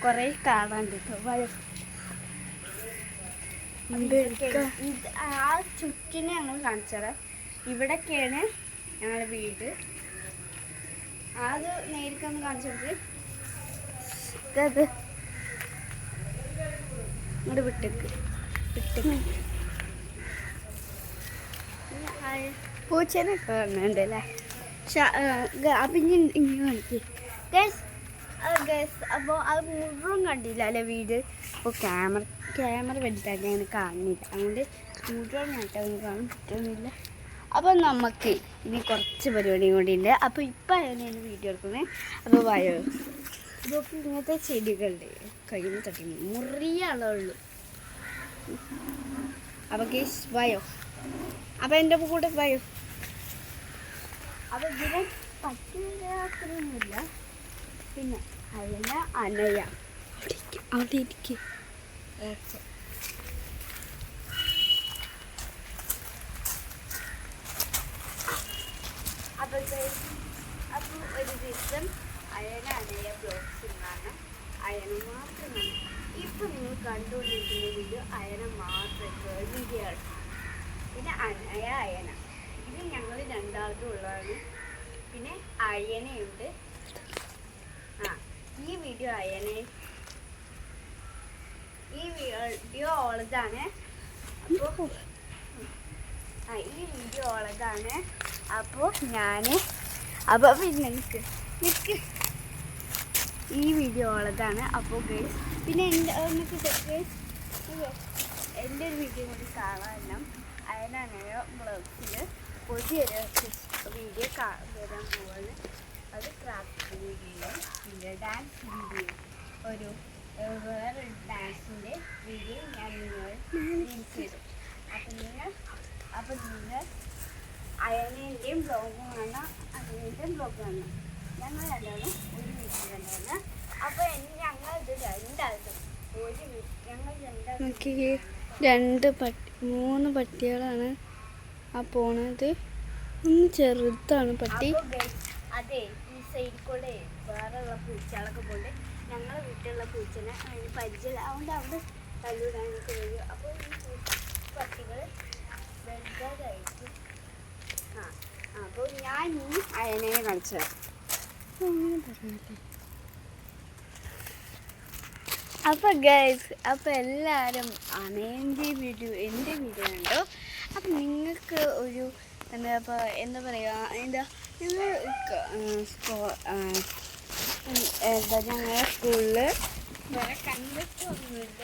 കുറേ കാണാണ്ട് ആ ചുറ്റിനെ ഞങ്ങൾ കാണിച്ചത്. ഇവിടൊക്കെയാണ് ഞങ്ങളുടെ വീട്. അത് നേരിക്കൊന്ന് കാണിച്ചത് ഇങ്ങോട്ട് വിട്ടേക്ക് പൂച്ചേനൊക്കെ കാണുന്നുണ്ട് അല്ലേ? പിന്നെ ഇങ്ങനെ കാണിക്ക് അപ്പോൾ അത് മുഴുവൻ കണ്ടില്ല അല്ലേ വീട്. അപ്പോൾ ക്യാമറ വലുതായിട്ട് അങ്ങനെ കാണുന്നില്ല, അതുകൊണ്ട് മുഴുവൻ ഞാട്ടൊന്നും കാണാൻ പറ്റുന്നില്ല. അപ്പോൾ നമുക്ക് ഇനി കുറച്ച് പരിപാടിയും കൂടി ഉണ്ട്. അപ്പോൾ ഇപ്പം ഞാൻ വീഡിയോ എടുക്കുന്നത്. അപ്പോൾ വയോ ഇതൊക്കെ ഇങ്ങനത്തെ ചെടികളുടെ കയ്യിൽ തട്ടി മുറിയാളുള്ളൂ. അപ്പോൾ ഗേസ് വയോ, അപ്പോൾ എൻ്റെ കൂടെ വയോ. അപ്പോൾ ഇതിനെ പറ്റില്ലാത്തൊന്നുമില്ല. പിന്നെ അതിനെ അനയ അവിടെ ഇരിക്കും. ഓക്കെ, അപ്പോൾ ഒരു ദിവസം അനയ ബ്ലോഗ്സ് കാണാം. അയന മാത്രമാണ് ഇപ്പം നിങ്ങൾ കണ്ടുകൊണ്ടിരിക്കുന്ന വീഡിയോ. അയന മാത്രം വീഡിയോ ആണ്. പിന്നെ അയന ഇത് ഞങ്ങൾ രണ്ടാൾക്കും ഉള്ളതാണ്. പിന്നെ അയനയുണ്ട്. ഈ വീഡിയോ ഉള്ളതാണ്. അപ്പോൾ ഈ വീഡിയോ ഉള്ളതാണ്. അപ്പോൾ പിന്നെ നിൽക്ക് ഈ വീഡിയോ ഉള്ളതാണ്. അപ്പോൾ ഗേസ് പിന്നെ എൻ്റെ ഒരു വീഡിയോ കൂടി കാണാമെല്ലാം അയനാണോ ബ്ലോഗ്സിൽ പുതിയൊരു വീഡിയോ വരാൻ പോവാണ്. അത് ക്രാഫ്റ്റ് വീഡിയോ, പിന്നെ ഡാൻസ് വീഡിയോ, വേറൊരു ഡാൻസിൻ്റെ വീഡിയോ ഞാൻ നിങ്ങൾ റീൽസ് ചെയ്തു. അപ്പോൾ നിങ്ങൾ അയനേൻ്റെയും ബ്ലോഗ് കാണാം, അതിൻ്റെയും ബ്ലോഗ് കാണാം. ഞങ്ങൾ രണ്ടാളും ഒരു വീട്ടിൽ രണ്ടാണ്. അപ്പോൾ ഞങ്ങളിത് രണ്ടാളും മൂന്ന് പട്ടികളാണ് ആ പോണത്. ഒന്ന് ചെറുതാണ് പട്ടി. അതെ, ഈ സൈഡിൽ കൂടെ വേറെയുള്ള പൂച്ചകളൊക്കെ പോലെ ഞങ്ങളെ വീട്ടിലുള്ള പൂച്ചനെ അതിന് പരിചയം, അതുകൊണ്ട് അവിടെ തല്ലിടാനൊക്കെ വരും. അപ്പോൾ ഈ പട്ടികൾ വലുതായിരിക്കും. അപ്പോൾ ഞാൻ ഈ അയനയെ കളിച്ചത് അങ്ങനെ പറഞ്ഞില്ലേ. അപ്പോൾ ഗൈസ്, അപ്പോൾ എല്ലാവരും അനേൻ്റെ വീഡിയോ എൻ്റെ വീഡിയോ കണ്ടോ. അപ്പം നിങ്ങൾക്ക് ഒരു എന്താ പറയുക, ഞങ്ങളുടെ സ്കൂളിൽ വേറെ കണ്ടിട്ടൊന്നുമില്ല.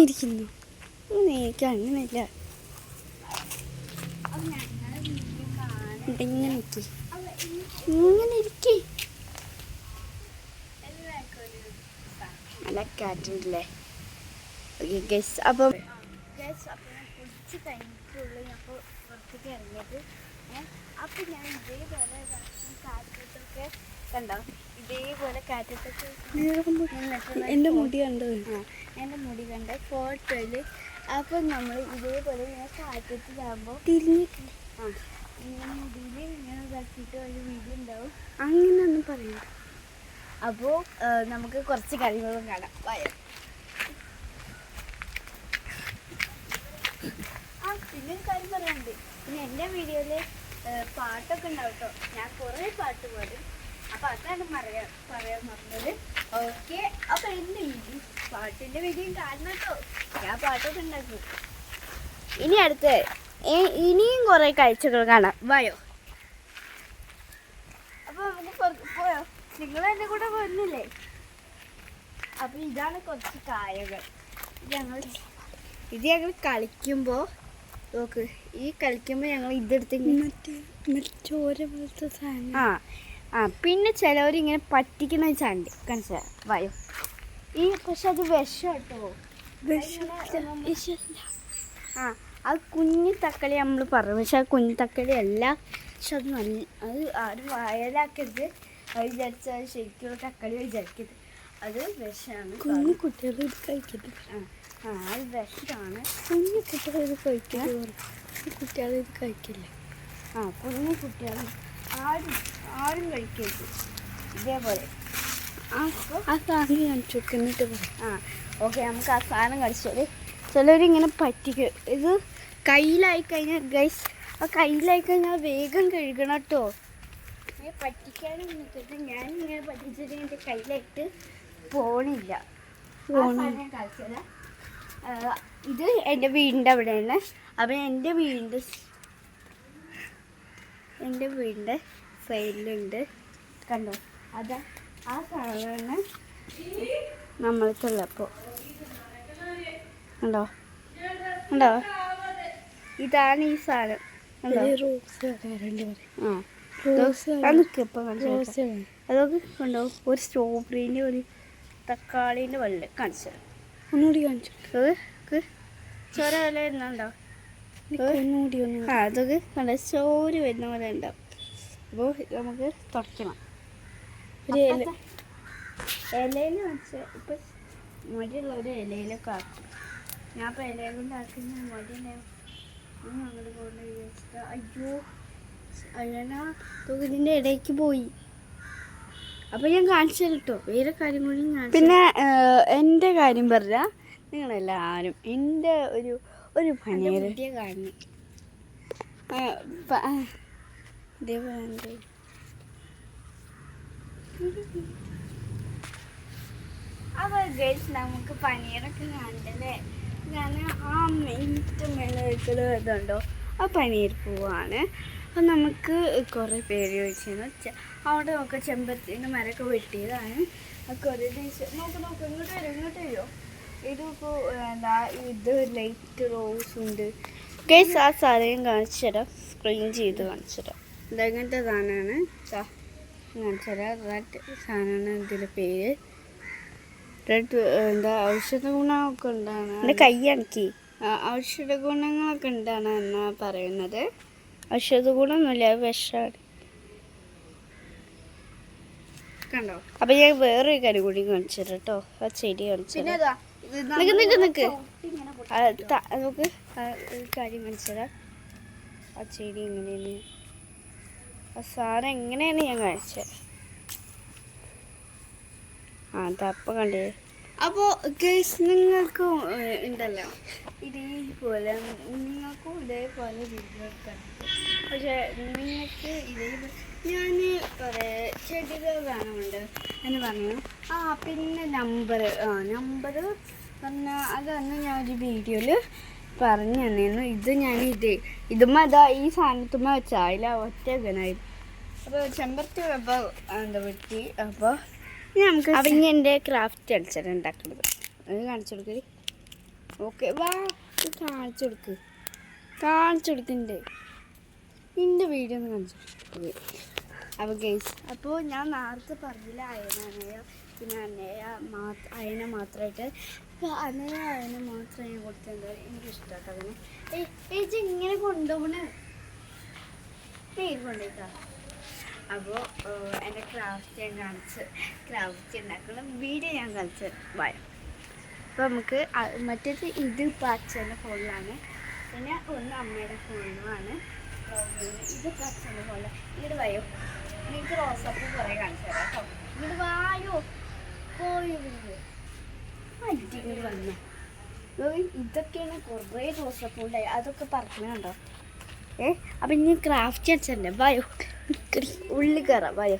ഇരിക്കുന്നു എനിക്ക് അങ്ങനെയല്ല. ഇങ്ങനെ ഇരിക്കേ നല്ല കാറ്റുണ്ടല്ലേ. ഓക്കെ ഗൈസ്, അപ്പം കുടിച്ച് കഴിഞ്ഞിട്ടുള്ളൂ അപ്പോൾ പുറത്തേക്ക് ഇറങ്ങിയത്. അപ്പം ഞാൻ ഇതേപോലെ കാറ്റത്തൊക്കെ കണ്ടോ, ഇതേപോലെ കാറ്റത്തൊക്കെ എൻ്റെ മുടി കണ്ട ഫോട്ടോയിൽ. അപ്പം നമ്മൾ ഇതേപോലെ ഇങ്ങനെ കാറ്റത്തിലാകുമ്പോൾ തിരിഞ്ഞിട്ട് ഇങ്ങനെ മുടിയിൽ ഇങ്ങനെ ഇതാക്കിയിട്ട് ഒരു വീഡിയോ ഉണ്ടാവും. അങ്ങനെയൊന്നും പറയണ്ട. അപ്പോൾ നമുക്ക് കുറച്ച് കാര്യങ്ങളും കാണാം. പിന്നെ ഒരു കാര്യം പറയാനുണ്ട്. പിന്നെ എൻ്റെ വീഡിയോയിൽ പാട്ടൊക്കെ ഉണ്ടാവും കേട്ടോ. ഞാൻ കുറേ പാട്ട് പാടും. അപ്പോൾ അതാണ് പറയാൻ പറഞ്ഞത്. ഓക്കെ, അപ്പോൾ എൻ്റെ വീഡിയോ പാട്ടിൻ്റെ വീഡിയോ കാണണം കേട്ടോ. ഞാൻ പാട്ടൊക്കെ ഉണ്ടാക്കും. ഇനിയും കുറേ കാഴ്ചകൾ കാണാം. വായോ. അപ്പോൾ നമുക്ക് പോയോ? നിങ്ങൾ എൻ്റെ കൂടെ വരുന്നില്ലേ? അപ്പോൾ ഇതാണ് കുറച്ച് കായകൾ. ഇത് ഞങ്ങൾ കളിക്കുമ്പോൾ നോക്ക്, ഈ കളിക്കുമ്പോൾ ഞങ്ങൾ ഇതെടുത്ത് ചോര പോലത്തെ സാധനം. പിന്നെ ചിലവരിങ്ങനെ പറ്റിക്കുന്ന ചാണ്ട് കാണിച്ചാ വായോ. പക്ഷെ അത് വിഷം കേട്ടോ. അത് കുഞ്ഞു തക്കളി നമ്മൾ പറഞ്ഞു, പക്ഷെ അത് കുഞ്ഞു തക്കളി അല്ല. പക്ഷെ അത് അത് ആരും വയലാക്കരുത്. അത് വിചാരിച്ചാൽ ശരിക്കുള്ള തക്കാളി വിചാരിക്കരുത്. അത് വിഷമാണ്. കുഞ്ഞു കുട്ടികൾ കഴിക്കരുത്. അത് വിഷമാണ്. കുഞ്ഞു കുട്ടികൾ ഇത് കഴിക്കില്ല. കുട്ടികൾ ഇത് കഴിക്കില്ലേ? കുഞ്ഞു കുട്ടികൾ ആരും കഴിക്കരുത്. ഇതേപോലെ ആ സാധനം കാണിച്ചു എന്നിട്ട് പറയാം. ഓക്കെ, നമുക്ക് ആ സാധനം കഴിച്ചാൽ ചിലരിങ്ങനെ പറ്റിക്കും. ഇത് കയ്യിലായി കഴിഞ്ഞാൽ ഗൈസ്, ആ കയ്യിലായി കഴിഞ്ഞാൽ വേഗം കഴുകണം കേട്ടോ. പറ്റിക്കാനും നിൽക്കട്ടെ. ഞാനിങ്ങനെ പറ്റിച്ചിട്ട് എൻ്റെ കയ്യിലായിട്ട് പോണില്ല. കളിച്ചത് ഇത് എൻ്റെ വീടിൻ്റെ അവിടെയാണ്. അപ്പം എൻ്റെ വീടിൻ്റെ സൈഡിലുണ്ട്, കണ്ടോ? അതാ ആ സാധനമാണ് നമ്മൾക്കുള്ളപ്പോൾ. ഉണ്ടോ? ഇതാണ് ഈ സാധനം. അതൊക്കെ കണ്ടോ? ഒരു സ്ട്രോബെറീൻ്റെ ഒരു തക്കാളീൻ്റെ വെള്ളം കാണിച്ചത്. ഒന്നുകൂടി കാണിച്ചു. ചോര വില വരുന്നുണ്ടോ? അതൊക്കെ കണ്ടോ? ചോര് വരുന്ന പോലെ ഉണ്ടാവും. അപ്പോൾ നമുക്ക് തുടയ്ക്കണം. ഇലയിൽ വെച്ച് ഇപ്പം മടിയുള്ള ഒരു ഇലയിലൊക്കെ ആക്കും. ഞാൻ ഇപ്പം ഇലയിൽ കൊണ്ടാക്കുന്ന മടിയുണ്ടാവും. അങ്ങോട്ട് കൊണ്ട് വിചാരിച്ചിട്ട് അയ്യോ അയ്യനാ ഇതിൻ്റെ ഇടയ്ക്ക് പോയി. അപ്പം ഞാൻ കാണിച്ചു കേട്ടോ. വേറെ കാര്യം കൂടി ഞാൻ പിന്നെ എൻ്റെ കാര്യം പറഞ്ഞാൽ നിങ്ങളെല്ലാവരും എൻ്റെ ഒരു പണിയുടെ കാണുന്നു. ഇതേപോലെ അപ്പോൾ ഗൈസ് നമുക്ക് പനീറൊക്കെ കണ്ടല്ലേ. ഞാൻ ആ മെയിൻ്റെ മേലെ വെക്കുന്നത് ഇതുണ്ടോ, ആ പനീർ പൂവാണ്. അപ്പം നമുക്ക് കുറേ പേര് ചോദിച്ചിരുന്നു. അവിടെ നോക്കുക ചെമ്പരത്തിൻ്റെ മരമൊക്കെ വെട്ടിയതാണ്. കുറേ ദിവസം നോക്ക് ഇങ്ങോട്ട് വരുമോ? ഇതിപ്പോൾ എന്താ ഇത് ലൈറ്റ് റോസ് ഉണ്ട് ഗൈസ്. ആ സാധനം കാണിച്ചു തരാം, സ്ക്രീൻ ചെയ്ത് കാണിച്ചു തരാം. ഇതങ്ങനത്തെ സാധനമാണ്. കാണിച്ചു തരാം. റെഡ് സാധനമാണ് ഇതിൻ്റെ പേര്. റെഡ് എന്താ ഔഷധ ഗുണമൊക്കെ ഉണ്ടാണ്. എൻ്റെ കൈ അണക്കി. ഔഷധ ഗുണങ്ങളൊക്കെ ഉണ്ടാണ് എന്നാണ് പറയുന്നത്. ഔഷധ ഗുണമൊന്നുമില്ല, അത് വിഷമാണ്. കണ്ടോ? അപ്പം ഞാൻ വേറൊരു കാര്യം കൂടി കാണിച്ചു തരാം കേട്ടോ. ആ ചെടി കാണിച്ചു തരാം. നിക്ക് നമുക്ക് ഒരു കാര്യം കാണിച്ചു തരാം. ആ ചെടി എങ്ങനെയാണ്, ആ സാധനം എങ്ങനെയാണ് ഞാൻ കാണിച്ചത്. അതപ്പം കണ്ടേ. അപ്പോൾ ഗൈസ് നിങ്ങൾക്കും ഉണ്ടല്ലോ ഇതേപോലെ, നിങ്ങൾക്കും ഇതേപോലെ വീഡിയോ എടുക്കാൻ. പക്ഷേ നിങ്ങൾക്ക് ഇതേപോലെ ഞാൻ കുറേ ചെടികൾ കാണുന്നുണ്ട് എന്ന് പറഞ്ഞു. പിന്നെ നമ്പർ പറഞ്ഞാൽ അതന്ന് ഞാൻ ഒരു വീഡിയോയിൽ പറഞ്ഞു തന്നിരുന്നു. ഇതുമ്മ അതാ ഈ സാധനത്തുമ്മ വെച്ചാൽ അതിൽ ഒറ്റ ഗനായിരുന്നു. അപ്പോൾ ചെമ്പരത്തി അപ്പോൾ എന്താ പറ്റി. അപ്പോൾ നമുക്ക് അപ്പം എൻ്റെ ക്രാഫ്റ്റ് കളിച്ചാൽ ഉണ്ടാക്കുന്നത് അത് കാണിച്ചു കൊടുക്കല്. ഓക്കെ വാ, കാണിച്ചു കൊടുക്കുന്നുണ്ട്. എൻ്റെ വീഡിയോ ഒന്ന് കാണിച്ചു കൊടുക്കുക. അപ്പോൾ ഗൈസ്, അപ്പോൾ ഞാൻ നേരത്തെ പറഞ്ഞില്ല അയന പിന്നെ അയന മാത്രമായിട്ട്. അപ്പോൾ അയന മാത്രം ഞാൻ കൊടുത്തത് എനിക്കിഷ്ടമാട്ടോ. അങ്ങനെ ഏച്ചി ഇങ്ങനെ കൊണ്ടുപോകണേ കൊണ്ടുപോയിട്ടാ. അപ്പോൾ എൻ്റെ ക്രാഫ്റ്റ് ഞാൻ ക്രാഫ്റ്റ് ഉണ്ടാക്കുന്ന വീഡിയോ ഞാൻ കാണിച്ചു തരാം. അപ്പോൾ നമുക്ക് മറ്റേത് ഇത് അച്ഛൻ്റെ ഫോണിലാണ്, പിന്നെ ഒന്ന് അമ്മയുടെ ഫോണിലുമാണ്. ഇത് അച്ഛൻ്റെ ഫോണിൽ. ഇങ്ങോട്ട് വായോ, നിങ്ങൾക്ക് റോസപ്പൂ കുറേ കാണിച്ചു തരാം കേട്ടോ. ഇങ്ങോട്ട് വായോ, പോയോ ഇങ്ങോട്ട് വന്നോ. ഇതൊക്കെയാണ് കുറേ റോസപ്പൂ ഉണ്ടായി, അതൊക്കെ പറിക്കണുണ്ടോ. അപ്പം ഇനി ക്രാഫ്റ്റ് അച്ഛൻ്റെ വായോ, ഉള്ളിൽ കയറാം വായോ.